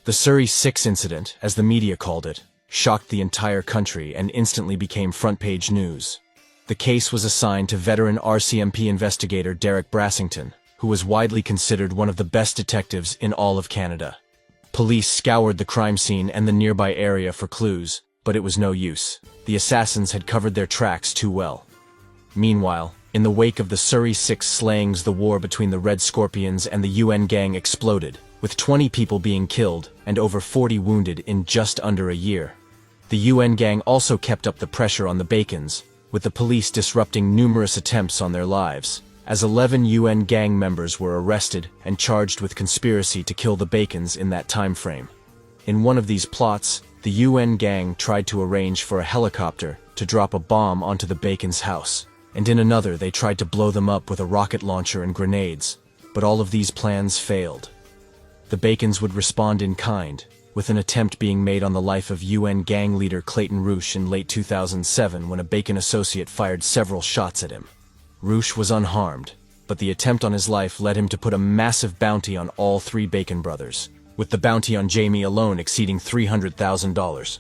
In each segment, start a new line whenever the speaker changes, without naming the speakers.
The Surrey 6 incident, as the media called it, shocked the entire country and instantly became front-page news. The case was assigned to veteran RCMP investigator Derek Brassington, who was widely considered one of the best detectives in all of Canada. Police scoured the crime scene and the nearby area for clues, but it was no use. The assassins had covered their tracks too well. Meanwhile, in the wake of the Surrey 6 slayings, the war between the Red Scorpions and the UN gang exploded, with 20 people being killed and over 40 wounded in just under a year. The UN gang also kept up the pressure on the Bacons, with the police disrupting numerous attempts on their lives, as 11 UN gang members were arrested and charged with conspiracy to kill the Bacons in that time frame. In one of these plots, the UN gang tried to arrange for a helicopter to drop a bomb onto the Bacons' house, and in another they tried to blow them up with a rocket launcher and grenades, but all of these plans failed. The Bacons would respond in kind, with an attempt being made on the life of UN gang leader Clayton Roosh in late 2007 when a Bacon associate fired several shots at him. Roosh was unharmed, but the attempt on his life led him to put a massive bounty on all 3 Bacon brothers, with the bounty on Jamie alone exceeding $300,000.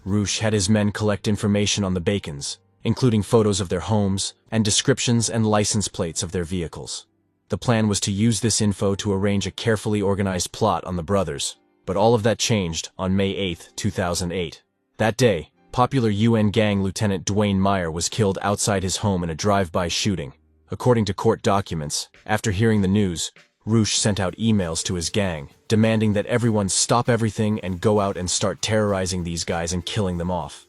Roosh had his men collect information on the Bacons, including photos of their homes and descriptions and license plates of their vehicles. The plan was to use this info to arrange a carefully organized plot on the brothers, but all of that changed on May 8, 2008. That day, popular UN gang Lieutenant Dwayne Meyer was killed outside his home in a drive-by shooting. According to court documents, after hearing the news, Roosh sent out emails to his gang, demanding that everyone stop everything and go out and start terrorizing these guys and killing them off.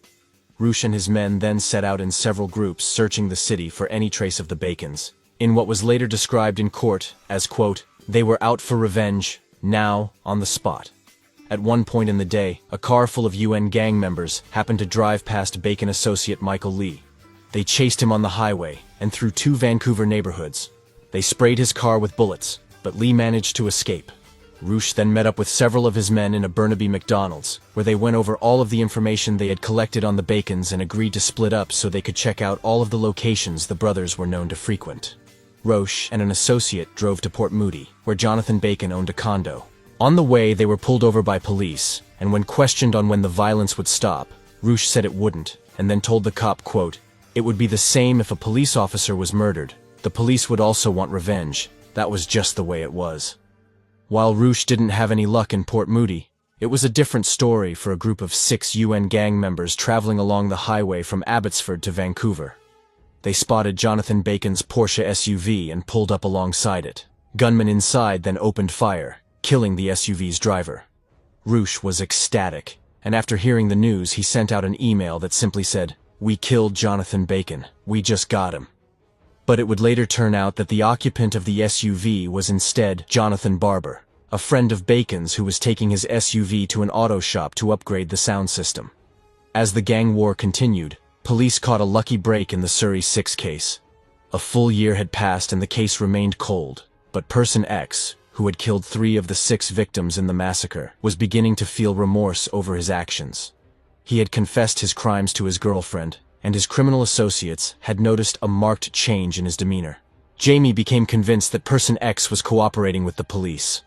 Roosh and his men then set out in several groups searching the city for any trace of the Bacons, in what was later described in court as, quote, "They were out for revenge, now on the spot." At one point in the day, a car full of UN gang members happened to drive past Bacon associate Michael Lee. They chased him on the highway and through 2 Vancouver neighborhoods. They sprayed his car with bullets, but Lee managed to escape. Roosh then met up with several of his men in a Burnaby McDonald's, where they went over all of the information they had collected on the Bacons and agreed to split up so they could check out all of the locations the brothers were known to frequent. Roosh and an associate drove to Port Moody, where Jonathan Bacon owned a condo. On the way, they were pulled over by police, and when questioned on when the violence would stop, Roosh said it wouldn't, and then told the cop, quote, "It would be the same if a police officer was murdered. The police would also want revenge. That was just the way it was." While Roosh didn't have any luck in Port Moody, it was a different story for a group of 6 UN gang members traveling along the highway from Abbotsford to Vancouver. They spotted Jonathan Bacon's Porsche SUV and pulled up alongside it. Gunmen inside then opened fire, killing the SUV's driver. Roosh was ecstatic, and after hearing the news he sent out an email that simply said, "We killed Jonathan Bacon, we just got him." But it would later turn out that the occupant of the SUV was instead Jonathan Barber, a friend of Bacon's who was taking his SUV to an auto shop to upgrade the sound system. As the gang war continued, police caught a lucky break in the Surrey 6 case. A full year had passed and the case remained cold, but Person X, who had killed 3 of the 6 victims in the massacre, was beginning to feel remorse over his actions. He had confessed his crimes to his girlfriend, and his criminal associates had noticed a marked change in his demeanor. Jamie became convinced that Person X was cooperating with the police.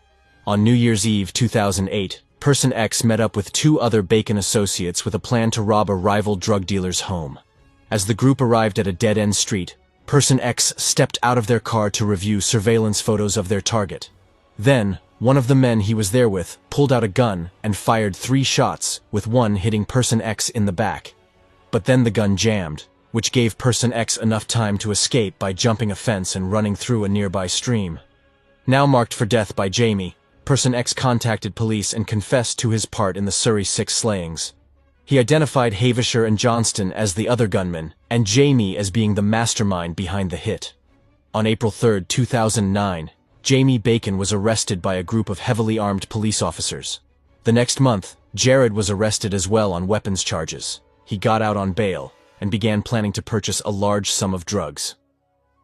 On New Year's Eve 2008, Person X met up with 2 other Bacon associates with a plan to rob a rival drug dealer's home. As the group arrived at a dead-end street, Person X stepped out of their car to review surveillance photos of their target. Then, one of the men he was there with pulled out a gun and fired 3 shots, with one hitting Person X in the back. But then the gun jammed, which gave Person X enough time to escape by jumping a fence and running through a nearby stream. Now marked for death by Jamie, Person X contacted police and confessed to his part in the Surrey 6 slayings. He identified Havishar and Johnston as the other gunmen, and Jamie as being the mastermind behind the hit. On April 3, 2009, Jamie Bacon was arrested by a group of heavily armed police officers. The next month, Jared was arrested as well on weapons charges. He got out on bail and began planning to purchase a large sum of drugs.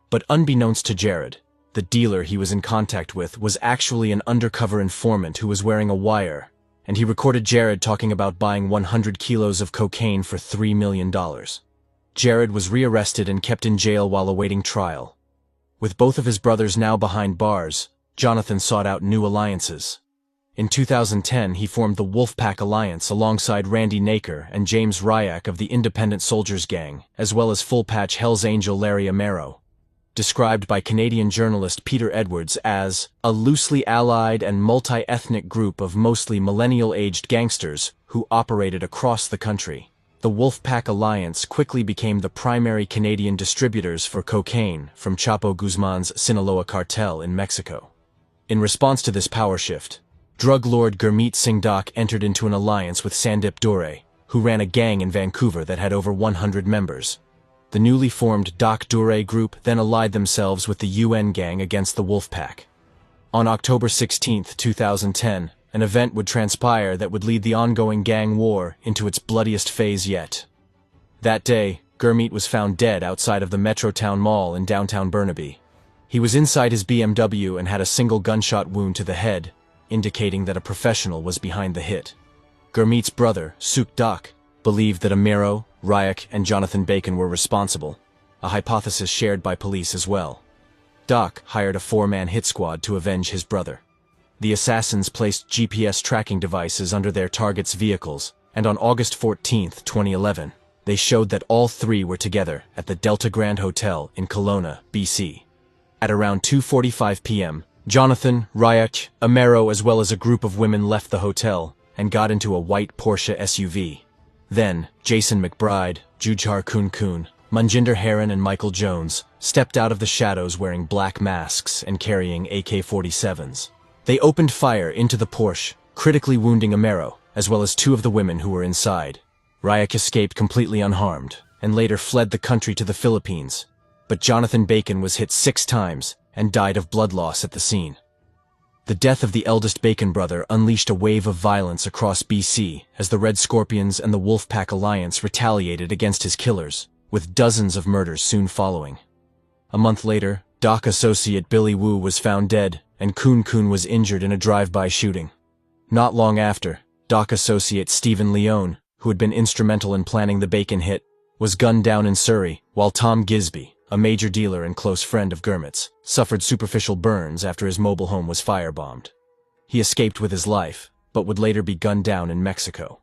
But unbeknownst to Jared, the dealer he was in contact with was actually an undercover informant who was wearing a wire, and he recorded Jared talking about buying 100 kilos of cocaine for $3 million. Jared was rearrested and kept in jail while awaiting trial. With both of his brothers now behind bars, Jonathan sought out new alliances. In 2010, he formed the Wolfpack Alliance alongside Randy Naker and James Ryak of the Independent Soldiers Gang, as well as full-patch Hells Angel Larry Amaro. Described by Canadian journalist Peter Edwards as a loosely allied and multi-ethnic group of mostly millennial-aged gangsters who operated across the country. The Wolfpack Alliance quickly became the primary Canadian distributors for cocaine from Chapo Guzman's Sinaloa cartel in Mexico. In response to this power shift, drug lord Gurmeet Singh Dak entered into an alliance with Sandip Dure, who ran a gang in Vancouver that had over 100 members. The newly formed Dak Dure group then allied themselves with the UN gang against the Wolfpack. On October 16, 2010, an event would transpire that would lead the ongoing gang war into its bloodiest phase yet. That day, Gurmeet was found dead outside of the Metrotown Mall in downtown Burnaby. He was inside his BMW and had a single gunshot wound to the head, indicating that a professional was behind the hit. Gurmeet's brother, Suk Dak, believed that Amaro, Ryak, and Jonathan Bacon were responsible, a hypothesis shared by police as well. Dak hired a four-man hit squad to avenge his brother. The assassins placed GPS tracking devices under their targets' vehicles, and on August 14, 2011, they showed that all three were together at the Delta Grand Hotel in Kelowna, BC. At around 2:45 p.m., Jonathan, Ryak, Amaro, as well as a group of women left the hotel and got into a white Porsche SUV. Then, Jason McBride, Jujhar Kun, Manjinder Heron, and Michael Jones stepped out of the shadows wearing black masks and carrying AK-47s. They opened fire into the Porsche, critically wounding Amaro, as well as two of the women who were inside. Ryak escaped completely unharmed, and later fled the country to the Philippines. But Jonathan Bacon was hit 6 times and died of blood loss at the scene. The death of the eldest Bacon brother unleashed a wave of violence across BC as the Red Scorpions and the Wolfpack Alliance retaliated against his killers, with dozens of murders soon following. A month later, Dak associate Billy Wu was found dead, and Kun was injured in a drive-by shooting. Not long after, Dak associate Stephen Leone, who had been instrumental in planning the Bacon hit, was gunned down in Surrey, while Tom Gisby, a major dealer and close friend of Gurmeet's, suffered superficial burns after his mobile home was firebombed. He escaped with his life, but would later be gunned down in Mexico.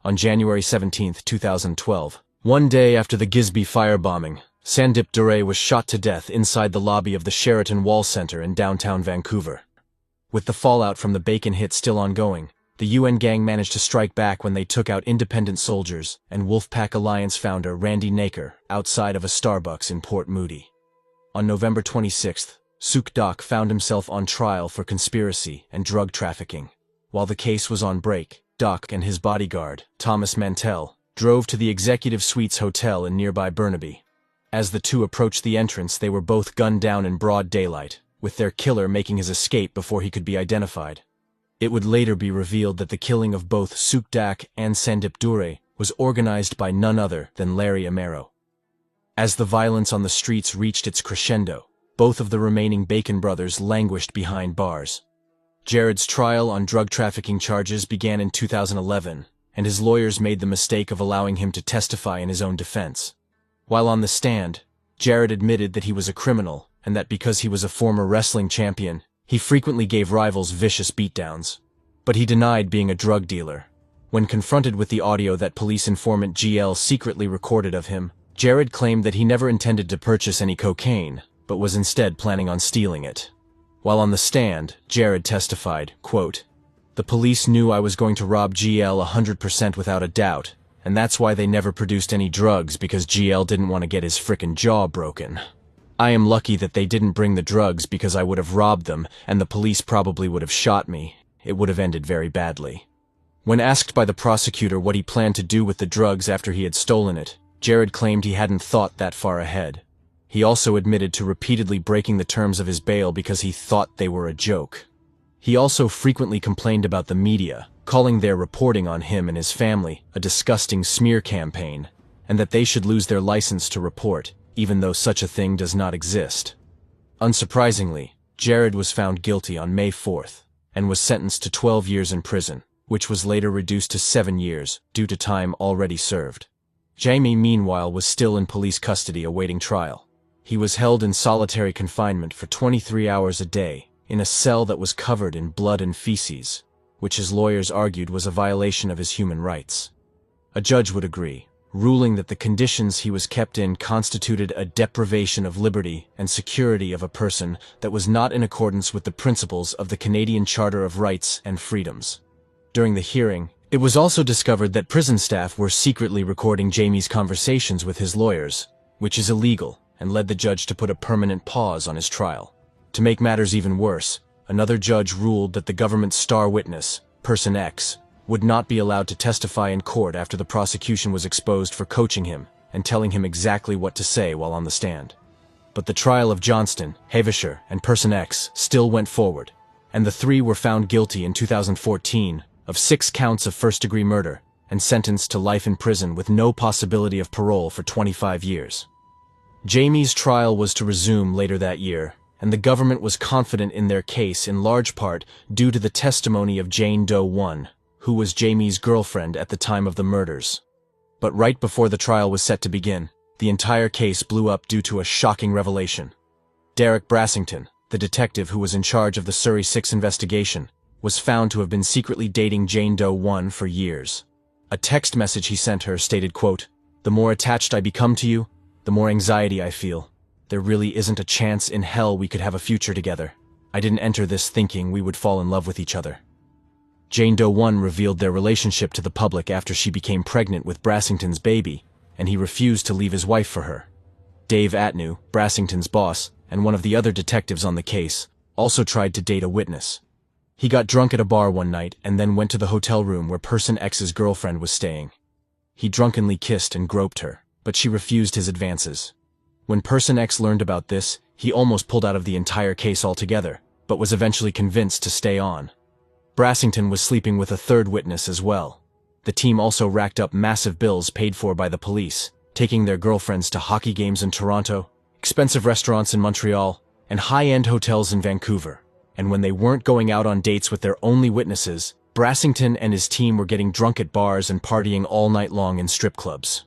On January 17, 2012, one day after the Gisby firebombing, Sandip Dure was shot to death inside the lobby of the Sheraton Wall Center in downtown Vancouver. With the fallout from the Bacon hit still ongoing, the UN gang managed to strike back when they took out Independent Soldiers and Wolfpack Alliance founder Randy Naker outside of a Starbucks in Port Moody. On November 26th, Suk Dak found himself on trial for conspiracy and drug trafficking. While the case was on break, Dak and his bodyguard, Thomas Mantell, drove to the Executive Suites Hotel in nearby Burnaby. As the two approached the entrance, they were both gunned down in broad daylight, with their killer making his escape before he could be identified. It would later be revealed that the killing of both Suk Dak and Sandip Dure was organized by none other than Larry Amaro. As the violence on the streets reached its crescendo, both of the remaining Bacon brothers languished behind bars. Jared's trial on drug trafficking charges began in 2011, and his lawyers made the mistake of allowing him to testify in his own defense. While on the stand, Jared admitted that he was a criminal and that because he was a former wrestling champion, he frequently gave rivals vicious beatdowns. But he denied being a drug dealer. When confronted with the audio that police informant GL secretly recorded of him, Jared claimed that he never intended to purchase any cocaine, but was instead planning on stealing it. While on the stand, Jared testified, quote, "The police knew I was going to rob GL 100% without a doubt, and that's why they never produced any drugs because GL didn't want to get his frickin' jaw broken. I am lucky that they didn't bring the drugs because I would have robbed them and the police probably would have shot me. It would have ended very badly." When asked by the prosecutor what he planned to do with the drugs after he had stolen it, Jared claimed he hadn't thought that far ahead. He also admitted to repeatedly breaking the terms of his bail because he thought they were a joke. He also frequently complained about the media, calling their reporting on him and his family a disgusting smear campaign, and that they should lose their license to report, even though such a thing does not exist. Unsurprisingly, Jared was found guilty on May 4th and was sentenced to 12 years in prison, which was later reduced to 7 years due to time already served. Jamie, meanwhile, was still in police custody awaiting trial. He was held in solitary confinement for 23 hours a day in a cell that was covered in blood and feces. which his lawyers argued was a violation of his human rights. A judge would agree, ruling that the conditions he was kept in constituted a deprivation of liberty and security of a person that was not in accordance with the principles of the Canadian Charter of Rights and Freedoms. During the hearing, it was also discovered that prison staff were secretly recording Jamie's conversations with his lawyers, which is illegal, and led the judge to put a permanent pause on his trial. To make matters even worse, another judge ruled that the government's star witness, Person X, would not be allowed to testify in court after the prosecution was exposed for coaching him and telling him exactly what to say while on the stand. But the trial of Johnston, Havishar, and Person X still went forward, and the three were found guilty in 2014 of 6 counts of first-degree murder and sentenced to life in prison with no possibility of parole for 25 years. Jamie's trial was to resume later that year, and the government was confident in their case in large part due to the testimony of Jane Doe 1, who was Jamie's girlfriend at the time of the murders. But right before the trial was set to begin, the entire case blew up due to a shocking revelation. Derek Brassington, the detective who was in charge of the Surrey 6 investigation, was found to have been secretly dating Jane Doe 1 for years. A text message he sent her stated, quote, "The more attached I become to you, the more anxiety I feel. There really isn't a chance in hell we could have a future together. I didn't enter this thinking we would fall in love with each other." Jane Doe 1 revealed their relationship to the public after she became pregnant with Brassington's baby, and he refused to leave his wife for her. Dave Atnew, Brassington's boss, and one of the other detectives on the case, also tried to date a witness. He got drunk at a bar one night and then went to the hotel room where Person X's girlfriend was staying. He drunkenly kissed and groped her, but she refused his advances. When Person X learned about this, he almost pulled out of the entire case altogether, but was eventually convinced to stay on. Brassington was sleeping with a third witness as well. The team also racked up massive bills paid for by the police, taking their girlfriends to hockey games in Toronto, expensive restaurants in Montreal, and high-end hotels in Vancouver. And when they weren't going out on dates with their only witnesses, Brassington and his team were getting drunk at bars and partying all night long in strip clubs.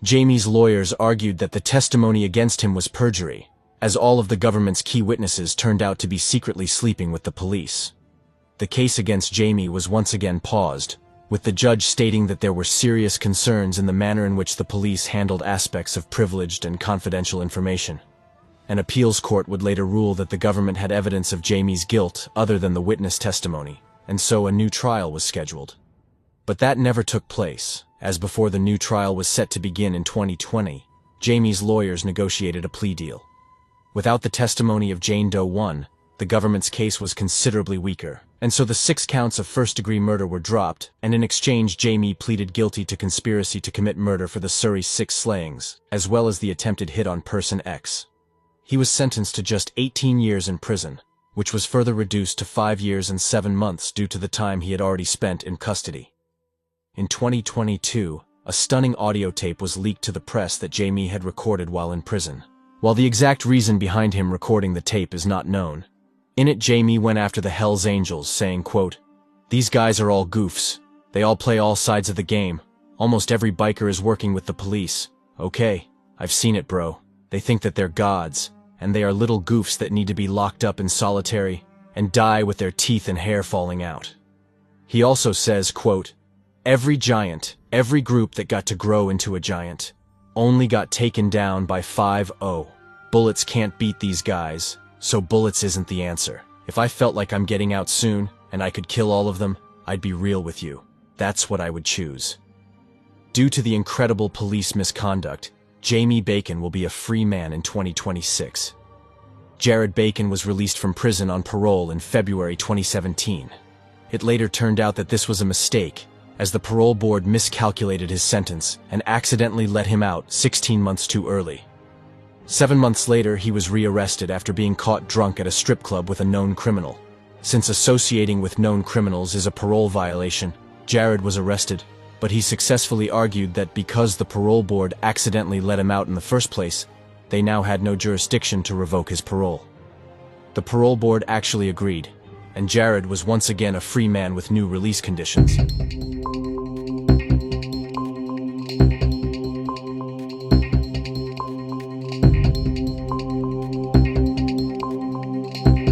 Jamie's lawyers argued that the testimony against him was perjury, as all of the government's key witnesses turned out to be secretly sleeping with the police. The case against Jamie was once again paused, with the judge stating that there were serious concerns in the manner in which the police handled aspects of privileged and confidential information. An appeals court would later rule that the government had evidence of Jamie's guilt other than the witness testimony, and so a new trial was scheduled. But that never took place, as before the new trial was set to begin in 2020, Jamie's lawyers negotiated a plea deal. Without the testimony of Jane Doe 1, the government's case was considerably weaker, and so the 6 counts of first-degree murder were dropped, and in exchange Jamie pleaded guilty to conspiracy to commit murder for the Surrey 6 slayings, as well as the attempted hit on Person X. He was sentenced to just 18 years in prison, which was further reduced to 5 years and 7 months due to the time he had already spent in custody. In 2022, a stunning audio tape was leaked to the press that Jamie had recorded while in prison. While the exact reason behind him recording the tape is not known, in it Jamie went after the Hells Angels, saying, quote, "These guys are all goofs. They all play all sides of the game. Almost every biker is working with the police. Okay, I've seen it, bro. They think that they're gods, and they are little goofs that need to be locked up in solitary and die with their teeth and hair falling out." He also says, quote, "Every giant, every group that got to grow into a giant, only got taken down by 5-0. Bullets can't beat these guys, so bullets isn't the answer. If I felt like I'm getting out soon, and I could kill all of them, I'd be real with you. That's what I would choose." Due to the incredible police misconduct, Jamie Bacon will be a free man in 2026. Jared Bacon was released from prison on parole in February 2017. It later turned out that this was a mistake, as the parole board miscalculated his sentence and accidentally let him out 16 months too early. 7 months later, he was rearrested after being caught drunk at a strip club with a known criminal. Since associating with known criminals is a parole violation, Jared was arrested, but he successfully argued that because the parole board accidentally let him out in the first place, they now had no jurisdiction to revoke his parole. The parole board actually agreed, and Jared was once again a free man with new release conditions.